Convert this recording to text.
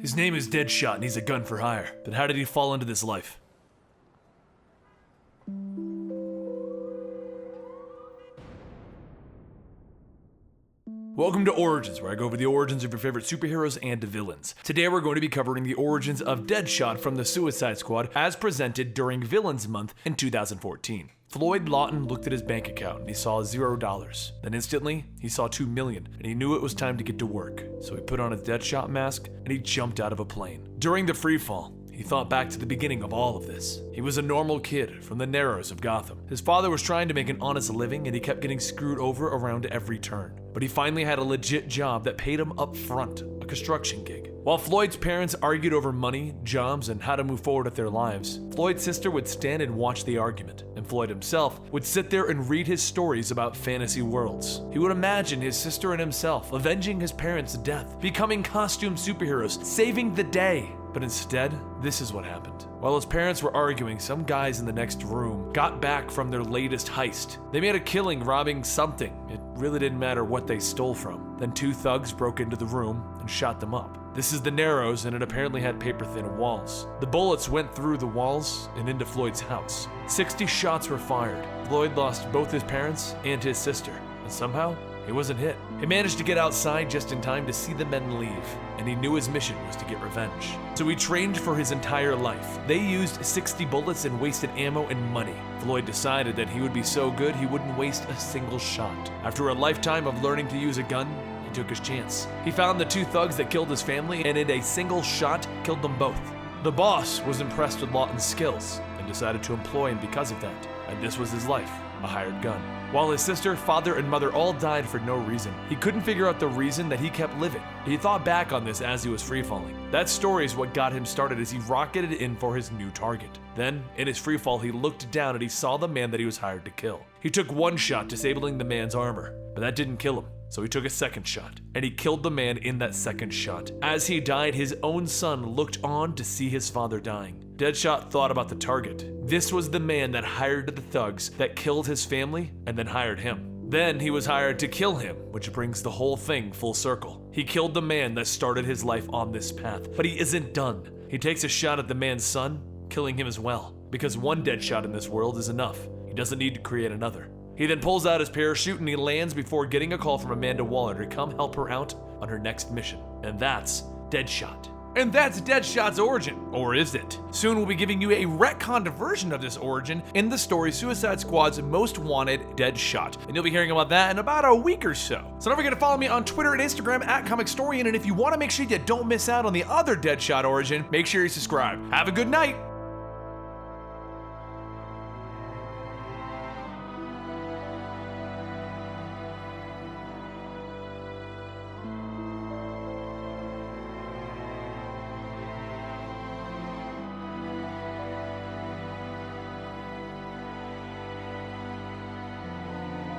His name is Deadshot and he's a gun for hire. But how did he fall into this life? Welcome to Origins, where I go over the origins of your favorite superheroes and villains. Today we're going to be covering the origins of Deadshot from the Suicide Squad as presented during Villains Month in 2014. Floyd Lawton looked at his bank account and he saw $0. Then instantly, he saw $2 million and he knew it was time to get to work. So he put on his Deadshot mask and he jumped out of a plane. During the free fall, he thought back to the beginning of all of this. He was a normal kid from the Narrows of Gotham. His father was trying to make an honest living and he kept getting screwed over around every turn. But he finally had a legit job that paid him up front, a construction gig. While Floyd's parents argued over money, jobs, and how to move forward with their lives, Floyd's sister would stand and watch the argument, and Floyd himself would sit there and read his stories about fantasy worlds. He would imagine his sister and himself avenging his parents' death, becoming costume superheroes, saving the day. But instead, this is what happened. While his parents were arguing, some guys in the next room got back from their latest heist. They made a killing robbing something. It really didn't matter what they stole from. Then two thugs broke into the room and shot them up. This is the Narrows, and it apparently had paper-thin walls. The bullets went through the walls and into Floyd's house. 60 shots were fired. Floyd lost both his parents and his sister, and somehow, he wasn't hit. He managed to get outside just in time to see the men leave, and he knew his mission was to get revenge. So he trained for his entire life. They used 60 bullets and wasted ammo and money. Floyd decided that he would be so good he wouldn't waste a single shot. After a lifetime of learning to use a gun, he took his chance. He found the two thugs that killed his family and in a single shot killed them both. The boss was impressed with Lawton's skills and decided to employ him because of that. And this was his life, a hired gun. While his sister, father, and mother all died for no reason, he couldn't figure out the reason that he kept living. He thought back on this as he was free-falling. That story is what got him started as he rocketed in for his new target. Then, in his freefall, he looked down and he saw the man that he was hired to kill. He took one shot, disabling the man's armor, but that didn't kill him. So he took a second shot, and he killed the man in that second shot. As he died, his own son looked on to see his father dying. Deadshot thought about the target. This was the man that hired the thugs that killed his family and then hired him. Then he was hired to kill him, which brings the whole thing full circle. He killed the man that started his life on this path, but he isn't done. He takes a shot at the man's son, killing him as well, because one dead shot in this world is enough. He doesn't need to create another. He then pulls out his parachute and he lands before getting a call from Amanda Waller to come help her out on her next mission. And that's Deadshot. And that's Deadshot's origin, or is it? Soon we'll be giving you a retconned version of this origin in the story Suicide Squad's Most Wanted Deadshot. And you'll be hearing about that in about a week or so. So don't forget to follow me on Twitter and Instagram at Comicstorian, and if you want to make sure you don't miss out on the other Deadshot origin, make sure you subscribe. Have a good night!